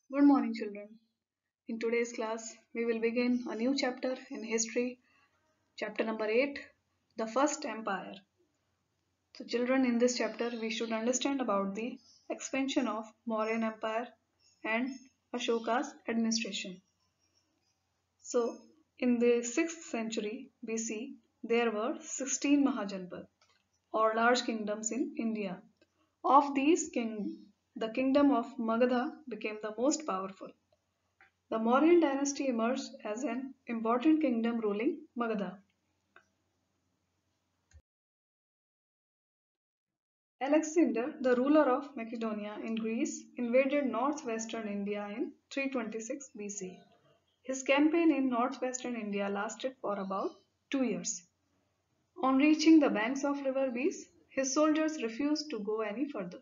Good morning, children. In today's class, we will begin a new chapter in history, chapter number 8, the First Empire. So, children, in this chapter, we should understand about the expansion of Mauryan Empire and Ashoka's administration. So, in the 6th century BC, there were 16 Mahajanpad, or large kingdoms in India. Of these, the kingdom of Magadha became the most powerful. The Mauryan dynasty emerged as an important kingdom ruling Magadha. Alexander, the ruler of Macedonia in Greece, invaded northwestern India in 326 BC. His campaign in northwestern India lasted for about 2 years. On reaching the banks of river Beas, his soldiers refused to go any further.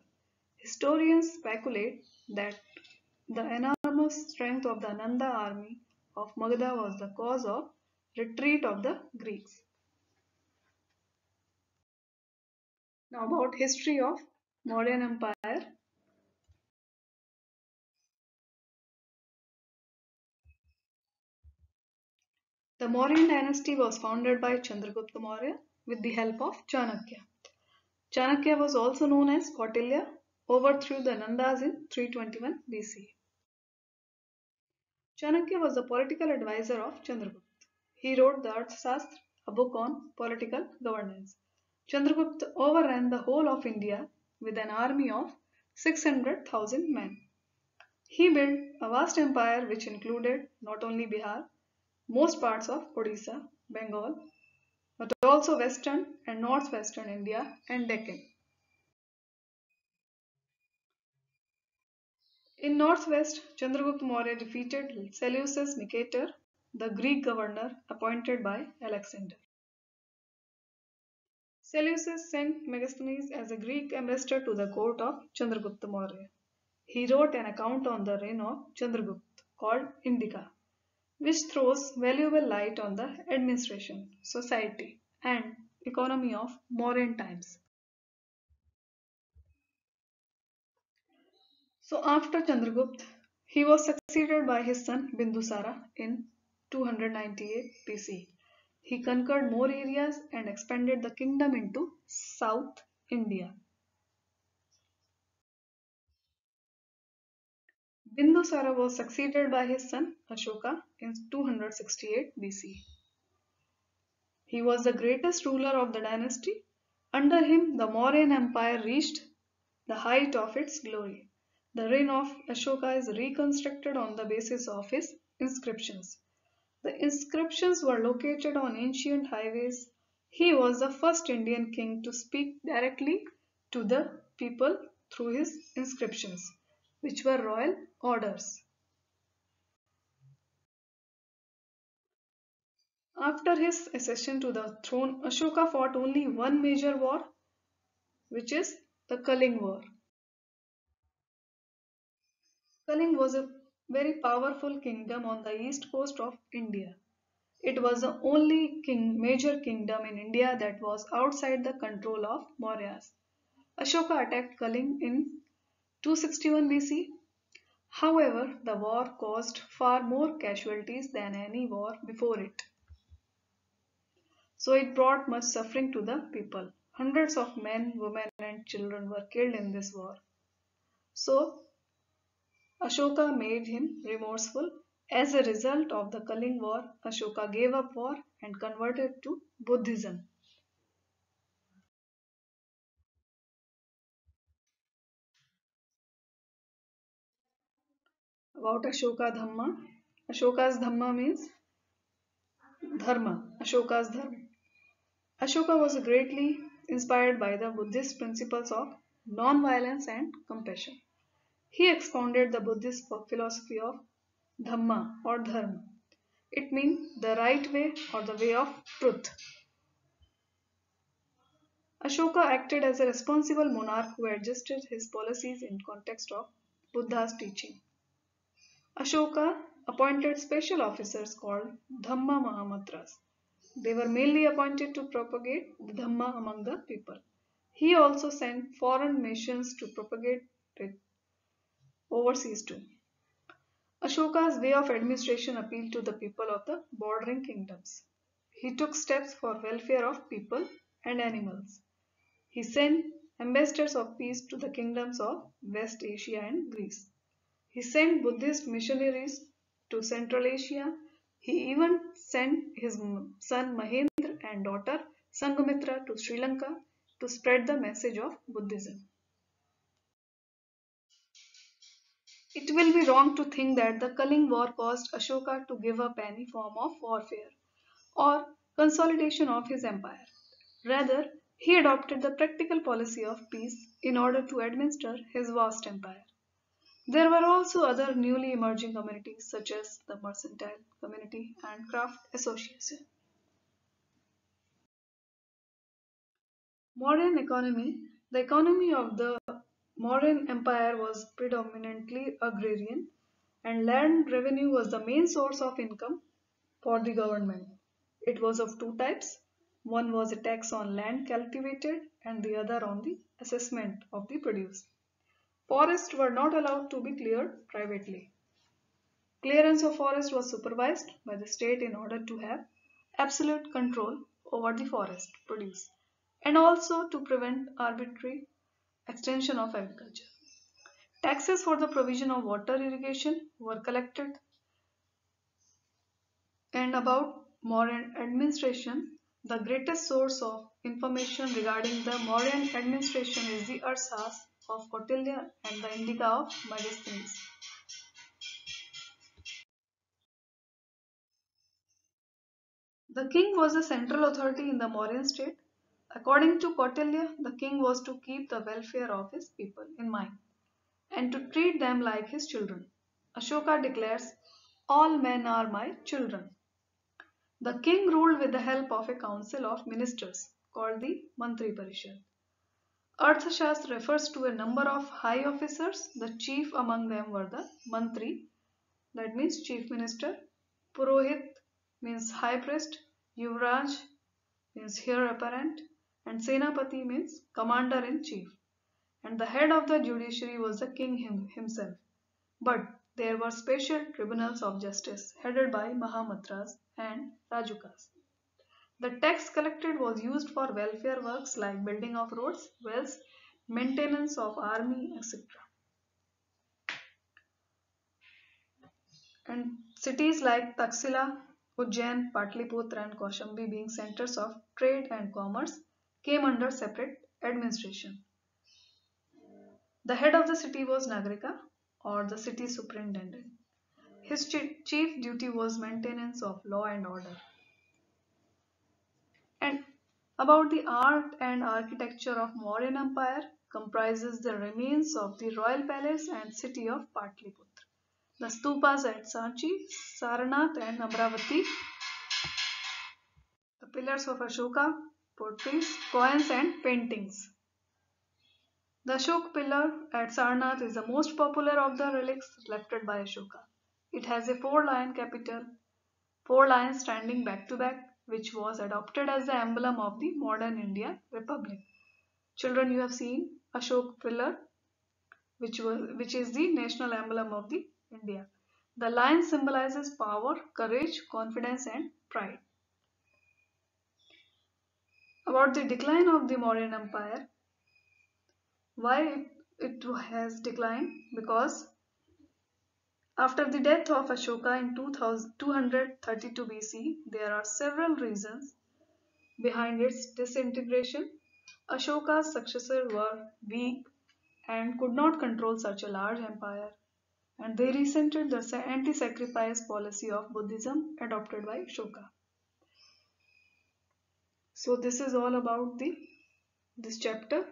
Historians speculate that the enormous strength of the Nanda army of Magadha was the cause of retreat of the Greeks. Now about history of Mauryan Empire. The Mauryan dynasty was founded by Chandragupta Maurya with the help of Chanakya. Chanakya was also known as Kautilya, overthrew the Nandas in 321 BC. Chanakya was the political advisor of Chandragupta. He wrote the Arthashastra, a book on political governance. Chandragupta overran the whole of India with an army of 600,000 men. He built a vast empire which included not only Bihar, most parts of Odisha, Bengal, but also western and northwestern India and Deccan. In northwest, Chandragupta Maurya defeated Seleucus Nicator, the Greek governor appointed by Alexander. Seleucus sent Megasthenes as a Greek ambassador to the court of Chandragupta Maurya. He wrote an account on the reign of Chandragupta called Indica, which throws valuable light on the administration, society, and economy of Mauryan times. So after Chandragupta, he was succeeded by his son Bindusara in 298 BC. He conquered more areas and expanded the kingdom into South India. Bindusara was succeeded by his son Ashoka in 268 BC. He was the greatest ruler of the dynasty. Under him, the Mauryan Empire reached the height of its glory. The reign of Ashoka is reconstructed on the basis of his inscriptions. The inscriptions were located on ancient highways. He was the first Indian king to speak directly to the people through his inscriptions, which were royal orders. After his accession to the throne, Ashoka fought only one major war, which is the Kaling War. Kaling was a very powerful kingdom on the east coast of India. It was the only major kingdom in India that was outside the control of Mauryas. Ashoka attacked Kaling in 261 BC. However, the war caused far more casualties than any war before it. So it brought much suffering to the people. Hundreds of men, women, and children were killed in this war. So Ashoka made him remorseful. As a result of the Kaling War, Ashoka gave up war and converted to Buddhism. About Ashoka Dhamma. Ashoka's Dhamma means Dharma. Ashoka's Dharma. Ashoka was greatly inspired by the Buddhist principles of non-violence and compassion. He expounded the Buddhist philosophy of Dhamma or Dharma. It means the right way or the way of truth. Ashoka acted as a responsible monarch who adjusted his policies in context of Buddha's teaching. Ashoka appointed special officers called Dhamma Mahamatras. They were mainly appointed to propagate the Dhamma among the people. He also sent foreign missions to propagate it overseas too. Ashoka's way of administration appealed to the people of the bordering kingdoms. He took steps for welfare of people and animals. He sent ambassadors of peace to the kingdoms of West Asia and Greece. He sent Buddhist missionaries to Central Asia. He even sent his son Mahendra and daughter Sanghamitra to Sri Lanka to spread the message of Buddhism. It will be wrong to think that the Kaling War caused Ashoka to give up any form of warfare or consolidation of his empire. Rather, he adopted the practical policy of peace in order to administer his vast empire. There were also other newly emerging communities such as the mercantile community and craft association. Modern economy. The economy of the Mauryan Empire was predominantly agrarian, and land revenue was the main source of income for the government. It was of two types. One was a tax on land cultivated and the other on the assessment of the produce. Forests were not allowed to be cleared privately. Clearance of forest was supervised by the state in order to have absolute control over the forest produce and also to prevent arbitrary extension of agriculture. Taxes for the provision of water irrigation were collected. And about Mauryan administration, the greatest source of information regarding the Mauryan administration is the Arsas of Kautilya and the Indica of Megasthenes. The king was the central authority in the Mauryan state. According to Kautilya, the king was to keep the welfare of his people in mind and to treat them like his children. Ashoka declares, "All men are my children." The king ruled with the help of a council of ministers called the Mantri Parishad. Arthashastra refers to a number of high officers. The chief among them were the Mantri, that means chief minister, Purohit means high priest, Yuvraj means heir apparent, and Senapati means commander in chief. And the head of the judiciary was the king himself. But there were special tribunals of justice headed by Mahamatras and Rajukas. The tax collected was used for welfare works like building of roads, wells, maintenance of army, etc. And cities like Taxila, Ujjain, Patliputra and Kaushambi being centers of trade and commerce came under separate administration. The head of the city was Nagarika or the city superintendent. His chief duty was maintenance of law and order. And about the art and architecture of Mauryan Empire comprises the remains of the royal palace and city of Patliputra, the stupas at Sanchi, Saranath and Amravati, the pillars of Ashoka, potteries, coins and paintings. The Ashok pillar at Sarnath is the most popular of the relics left by Ashoka. It has a four-lion capital, four lions standing back to back, which was adopted as the emblem of the modern India Republic. Children, you have seen Ashok pillar, which is the national emblem of the India. The lion symbolizes power, courage, confidence, and pride. About the decline of the Mauryan Empire, why it has declined? Because after the death of Ashoka in 232 BC, there are several reasons behind its disintegration. Ashoka's successors were weak and could not control such a large empire, and they resented the anti-sacrifice policy of Buddhism adopted by Ashoka. So this is all about this chapter,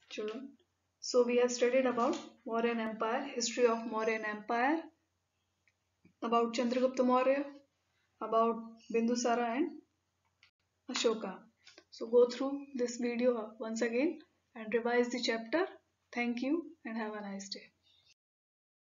children. So we have studied about Mauryan Empire, history of Mauryan Empire, about Chandragupta Maurya, about Bindusara and Ashoka. So go through this video once again and revise the chapter. Thank you and have a nice day.